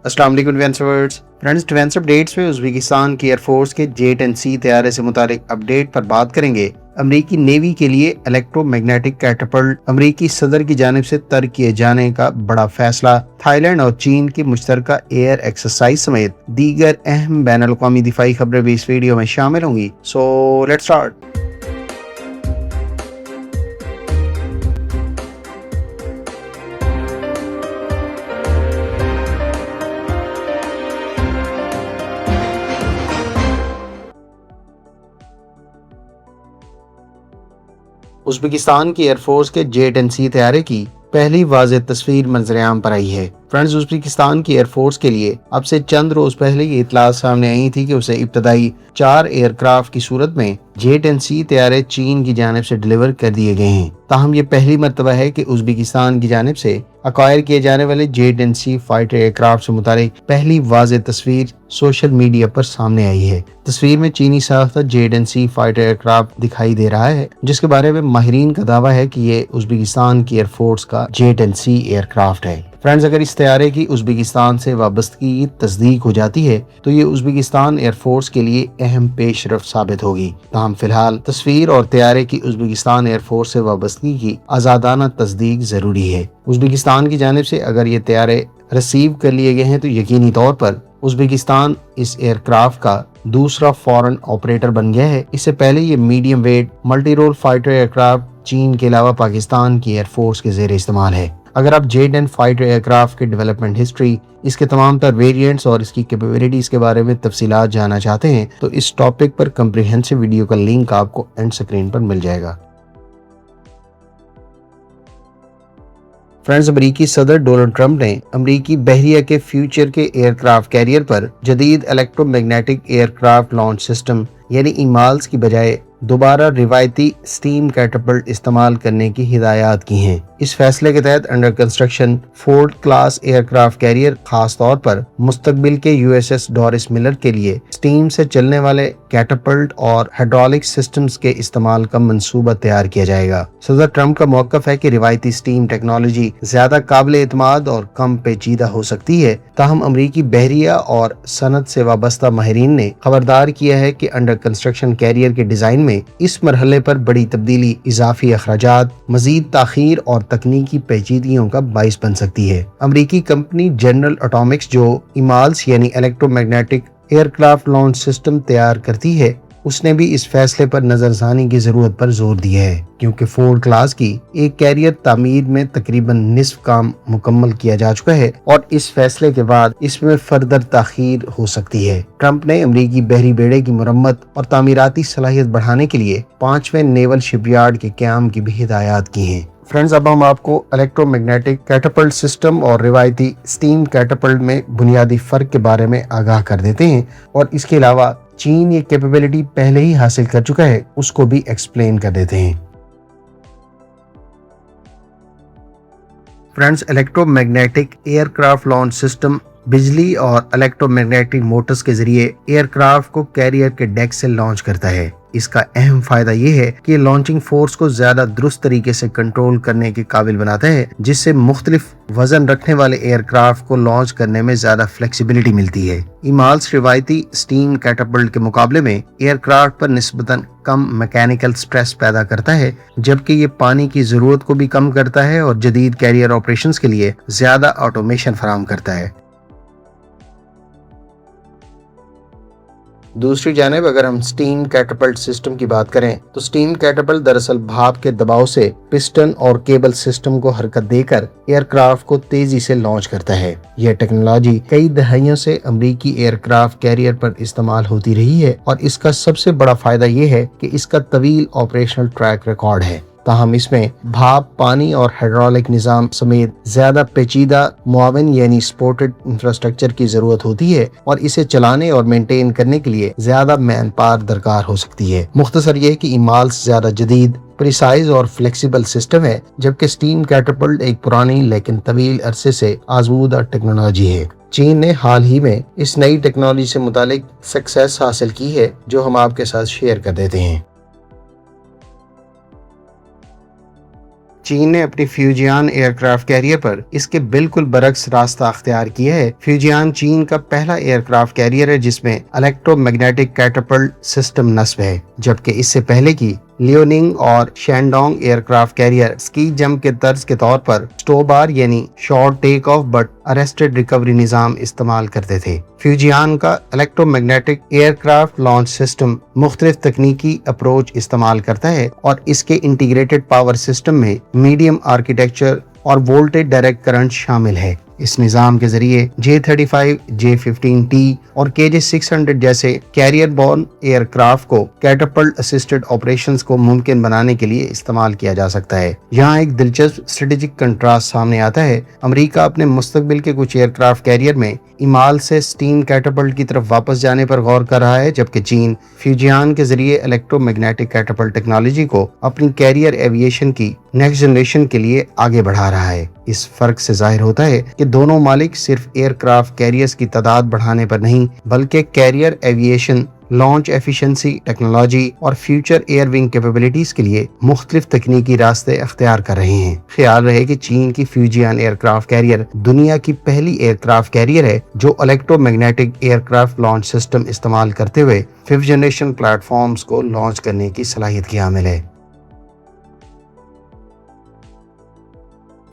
अस्सलाम वालेकुम friends, defence updates में उज़्बेकिस्तान की एयरफोर्स के J-10C तैयारे से मुतालिक अपडेट पर बात करेंगे। अमरीकी नेवी के लिए इलेक्ट्रोमैग्नेटिक कैटapult अमरीकी सदर की जानिब से तर्क किए जाने का बड़ा फैसला, थाईलैंड और चीन की मुश्तरका एयर एक्सरसाइज समेत दीगर अहम बैनुल-अक़वामी दिफाई खबरें भी इस वीडियो में शामिल होंगी। So let's start. उज़्बेकिस्तान की एयरफोर्स के J-10C तैयारे की पहली वाज़ेह तस्वीर मंजर-ए-आम पर आई है। फ्रेंड्स, उज़्बेकिस्तान की एयरफोर्स के लिए अब से चंद रोज पहले ये इत्तला सामने आई थी कि उसे इब्तदाई 4 एयरक्राफ्ट की सूरत में J-10C तैयारे चीन की जानिब से डिलीवर कर दिए गए हैं। ताहम ये पहली मर्तबा है कि उज़्बेकिस्तान की जानिब से अक्वायर किए जाने वाले J-10C फाइटर एयरक्राफ्ट से मुतालिक पहली वाज़ेह तस्वीर सोशल मीडिया पर सामने आई है। तस्वीर में चीनी साख्ता J-10C फाइटर एयरक्राफ्ट दिखाई दे रहा है, जिसके बारे में माहिरीन का दावा है कि ये उज़्बेकिस्तान की एयरफोर्स का J-10C एयरक्राफ्ट है। फ्रेंड्स, अगर इस तैयारे की उज़्बेकिस्तान से वाबस्तगी की तस्दीक हो जाती है तो ये उज़्बेकिस्तान एयरफोर्स के लिए अहम पेशरफ साबित होगी। ताहम फिलहाल तस्वीर और तैयारे की उज़्बेकिस्तान एयरफोर्स से वाबस्तगी की आज़ादाना तस्दीक जरूरी है। उज़्बेकिस्तान की जानिब से अगर ये तैयारे रिसीव कर लिए गए हैं तो यकीनी तौर पर उज़्बेकिस्तान इस एयरक्राफ्ट का दूसरा फॉरेन ऑपरेटर बन गया है। इससे पहले ये medium weight multi role fighter aircraft चीन के अलावा पाकिस्तान की एयरफोर्स के ज़ेर इस्तेमाल है। अगर आप J-10 फाइटर एयरक्राफ्ट की डेवलपमेंट हिस्ट्री, इसके तमाम तर वेरिएंट्स और इसकी कैपेबिलिटीज के बारे में तफसीलात जानना चाहते हैं तो इस टॉपिक पर कम्प्रिहेंसिव वीडियो का लिंक आपको एंड स्क्रीन पर मिल जाएगा। फ्रेंड्स, अमरीकी सदर डोनाल्ड ट्रंप ने अमरीकी बहरिया के फ्यूचर के एयरक्राफ्ट कैरियर पर जदीद इलेक्ट्रोमैग्नेटिक एयरक्राफ्ट लॉन्च सिस्टम यानी ईमाल्स की बजाय दोबारा रिवायती स्टीम कैटapult इस्तेमाल करने की हिदायत की हैं। इस फैसले के तहत under construction Ford class aircraft carrier खास तौर पर मुस्तकबिल के USS डॉरिस मिलर के लिए स्टीम से चलने वाले कैटapult और हाइड्रोलिक सिस्टम्स के इस्तेमाल का मंसूबा तैयार किया जाएगा। सदर ट्रंप का मौक़िफ़ है कि रिवायती स्टीम टेक्नोलॉजी ज्यादा काबिल एतमाद और कम पेचीदा हो सकती है। ताहम अमरीकी बहरिया और सनत से वाबस्ता माहिरीन ने खबरदार किया है कि अंडर कंस्ट्रक्शन कैरियर के डिजाइन में इस मरहले पर बड़ी तब्दीली इजाफी अखराजात, मजीद ताखीर और तकनीकी पेचीदगियों का बाइस बन सकती है। अमरीकी कंपनी जनरल एटॉमिक्स जो इमाल्स यानी इलेक्ट्रोमैग्नेटिक एयरक्राफ्ट लॉन्च सिस्टम तैयार करती है, उसने भी इस फैसले पर नजरसानी की जरूरत पर जोर दिया है, क्योंकि फोर्ड क्लास की एक कैरियर तामीर में तकरीबन निस्फ काम मुकम्मल किया जा चुका है और इस फैसले के बाद इसमें फर्दर ताखीर हो सकती है। ट्रंप ने अमरीकी बहरी बेड़े की मुरम्मत और तामीराती सलाहियत बढ़ाने के लिए 5वें नेवल शिपयार्ड के क़याम की भी हिदायत की है। फ्रेंड्स, अब हम आपको इलेक्ट्रोमैग्नेटिक कैटapult सिस्टम और रिवायती स्टीम कैटapult में बुनियादी फर्क के बारे में आगाह कर देते हैं और इसके अलावा चीन ये कैपेबिलिटी पहले ही हासिल कर चुका है, उसको भी एक्सप्लेन कर देते हैं। Friends, electromagnetic aircraft launch system बिजली और इलेक्ट्रोमैग्नेटिक मोटर्स के जरिए एयरक्राफ्ट को कैरियर के डेक से लॉन्च करता है। इसका अहम फायदा ये है कि लॉन्चिंग फोर्स को ज्यादा दुरुस्त तरीके से कंट्रोल करने के काबिल बनाता है, जिससे मुख्तलिफ वजन रखने वाले एयरक्राफ्ट को लॉन्च करने में ज्यादा फ्लेक्सिबिलिटी मिलती है। इमाल्स रिवायती स्टीम कैटapult के मुकाबले में एयरक्राफ्ट पर निस्बतन कम मैकेनिकल स्ट्रेस पैदा करता है, जबकि ये पानी की जरूरत को भी कम करता है और जदीद कैरियर ऑपरेशंस के लिए ज्यादा ऑटोमेशन फराहम करता है। दूसरी जानिब अगर हम स्टीम कैटapult सिस्टम की बात करें तो स्टीम कैटapult दरअसल भाप के दबाव से पिस्टन और केबल सिस्टम को हरकत देकर एयरक्राफ्ट को तेजी से लॉन्च करता है। यह टेक्नोलॉजी कई दहाइयों से अमरीकी एयरक्राफ्ट कैरियर पर इस्तेमाल होती रही है और इसका सबसे बड़ा फायदा यह है कि इसका तवील ऑपरेशनल ट्रैक रिकॉर्ड है। ताहम इसमें भाप, पानी और हाइड्रोलिक निजाम समेत ज्यादा पेचीदा मुआवन यानी सपोर्टेड इंफ्रास्ट्रक्चर की जरूरत होती है और इसे चलाने और मेंटेन करने के लिए ज्यादा मैन पावर दरकार हो सकती है। मुख्तसर ये कि इमाल्स ज्यादा जदीद, प्रिसाइज और फ्लेक्सिबल सिस्टम है, जबकि स्टीम कैटapult एक पुरानी लेकिन तवील अरसे से आजमूदा टेक्नोलॉजी है। चीन ने हाल ही में इस नई टेक्नोलॉजी से मुतालिक सक्सेस हासिल की है, जो हम आपके साथ शेयर कर देते हैं। چین نے اپنی فیوجیان ایئر کرافٹ کیریئر پر اس کے بالکل برعکس راستہ اختیار کیا ہے۔ فیوجیان چین کا پہلا ایئر کرافٹ کیریئر ہے جس میں الیکٹرو میگنیٹک کیٹاپلٹ سسٹم نصب ہے، جبکہ اس سے پہلے کی لیوننگ اور Shandong aircraft carrier ski jump کے طرز کے طور پر سٹو بار یعنی short take off but arrested recovery نظام استعمال کرتے تھے۔ فیوجیان کا electromagnetic aircraft launch system مختلف تکنیکی اپروچ استعمال کرتا ہے اور اس کے انٹیگریٹڈ پاور سسٹم میں میڈیم آرکیٹیکچر اور وولٹیج ڈائریکٹ کرنٹ شامل ہے۔ اس نظام کے ذریعے J-35, J-15T اور KJ-600 جیسے کیریئر بورن ایئر کرافٹ کو کیٹاپلٹ اسسٹڈ آپریشنز کو ممکن بنانے کے لیے استعمال کیا جا سکتا ہے۔ یہاں ایک دلچسپ اسٹریٹجک کنٹراسٹ سامنے آتا ہے۔ امریکہ اپنے مستقبل کے کچھ ایئر کرافٹ کیریئر میں ایمال سے سٹیم کیٹاپلٹ کی طرف واپس جانے پر غور کر رہا ہے، جبکہ چین فیوجیان کے ذریعے الیکٹرو میگنیٹک کیٹاپلٹ ٹیکنالوجی کو اپنی کیریئر ایویشن کی نیکسٹ جنریشن کے لیے آگے بڑھا رہا ہے۔ اس فرق سے ظاہر ہوتا ہے کہ دونوں ممالک صرف ایئر کرافٹ کیریئرز کی تعداد بڑھانے پر نہیں بلکہ carrier aviation, launch efficiency, technology اور فیوچر ایئر ونگ کیپیبلٹیز کے لیے مختلف تکنیکی راستے اختیار کر رہے ہیں۔ خیال رہے کہ چین کی فیوجیان ایئر کرافٹ کیریئر دنیا کی پہلی ایئر کرافٹ کیریئر ہے جو electromagnetic aircraft launch system استعمال کرتے ہوئے 5th جنریشن پلیٹ فارمز کو لانچ کرنے کی صلاحیت کی حامل ہے۔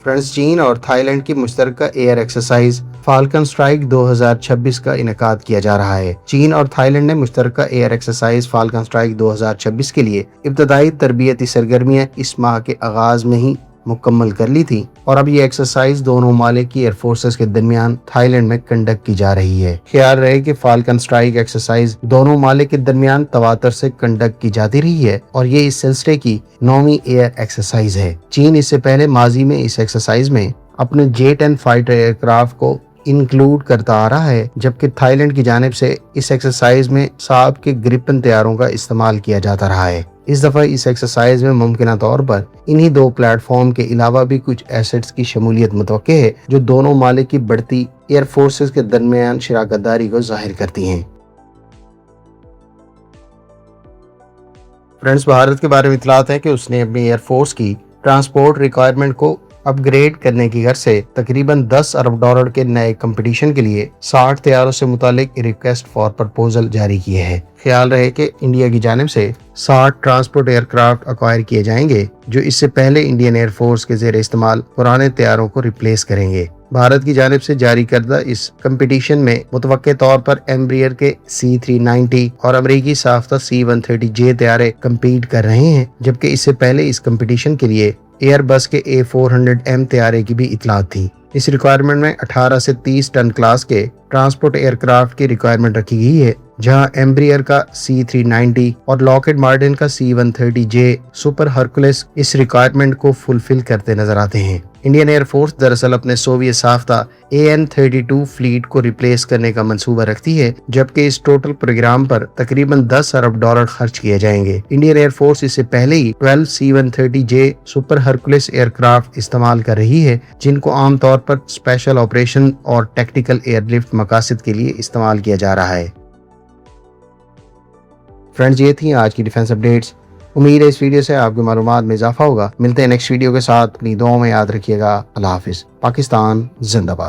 فرانس، چین اور تھائی لینڈ کی مشترکہ ایئر ایکسرسائز فالکن اسٹرائک 2026 کا انعقاد کیا جا رہا ہے۔ چین اور تھائی لینڈ نے مشترکہ ایئر ایکسرسائز فالکن اسٹرائک 2026 کے لیے ابتدائی تربیتی سرگرمیاں اس ماہ کے آغاز میں ہی مکمل کر لی تھی اور اب یہ ایکسرسائز دونوں ممالک کی ایئر فورسز کے درمیان تھائی لینڈ میں کنڈکٹ کی جا رہی ہے۔ خیال رہے کہ فالکن اسٹرائک ایکسرسائز دونوں ممالک کے درمیان تواتر سے کنڈکٹ کی جاتی رہی ہے اور یہ اس سلسلے کی 9ویں ایئر ایکسرسائز ہے۔ چین اس سے پہلے ماضی میں اس ایکسرسائز میں اپنے J-10 فائٹر ایئر کرافٹ کو انکلوڈ کرتا آ رہا ہے، جبکہ تھائی لینڈ کی جانب سے اس ایکسرسائز میں ساب کے گرپن طیاروں کا استعمال کیا جاتا رہا ہے۔ اس دفعہ اس ایکسرسائز میں ممکنہ طور پر انہی دو پلیٹ فارم کے علاوہ بھی کچھ ایسٹس کی شمولیت متوقع ہے جو دونوں ممالک کی بڑھتی ایئر فورسز کے درمیان شراکت داری کو ظاہر کرتی ہیں۔ فرینڈز، بھارت کے بارے میں اطلاعات ہے کہ اس نے اپنی ایئر فورس کی ٹرانسپورٹ ریکوائرمنٹ کو اپ گریڈ کرنے کی غرض سے تقریباً $10 ارب کے نئے کمپٹیشن کے لیے 60 طیاروں سے متعلق ریکویسٹ فار پرپوزل جاری کیے ہیں۔ خیال رہے کہ انڈیا کی جانب سے 60 ٹرانسپورٹ ایئر کرافٹ ایکوائر کیے جائیں گے جو اس سے پہلے انڈین ایئر فورس کے زیر استعمال پرانے طیاروں کو ریپلیس کریں گے۔ بھارت کی جانب سے جاری کردہ اس کمپٹیشن میں متوقع طور پر ایمبریئر کے C-390 اور امریکی ساختہ C-130J طیارے کمپیٹ کر رہے ہیں، جبکہ اس سے پہلے اس کمپٹیشن کے لیے ایئر بس کے A400M طیارے کی بھی اطلاعات تھی۔ اس ریکوائرمنٹ میں 18 سے 30 ٹن کلاس کے ٹرانسپورٹ ایئر کرافٹ کی ریکوائرمنٹ رکھی گئی ہے، جہاں ایمبریئر کا C-390 اور لاکہیڈ مارٹن کا C-130J سپر ہرکولس اس ریکوائرمنٹ کو فلفل کرتے نظر آتے ہیں۔ انڈین ایئر فورس دراصل اپنے سوویت ساختہ AN-32 فلیٹ کو ریپلیس کرنے کا منصوبہ رکھتی ہے، جبکہ اس ٹوٹل پروگرام پر تقریباً $10 ارب خرچ کیے جائیں گے۔ انڈین ایئر فورس اس سے پہلے ہی 12 C-130J Super Hercules aircraft استعمال کر رہی ہے، جن کو عام طور پر اسپیشل آپریشن اور ٹیکٹیکل ایئر لفٹ مقاصد کے لیے استعمال کیا جا رہا ہے۔ فرینڈز، یہ تھی آج کی ڈیفنس اپڈیٹس۔ امید ہے اس ویڈیو سے آپ کی معلومات میں اضافہ ہوگا۔ ملتے ہیں نیکسٹ ویڈیو کے ساتھ، اپنی دعاؤں میں یاد رکھیے گا۔ اللہ حافظ۔ پاکستان زندہ باد۔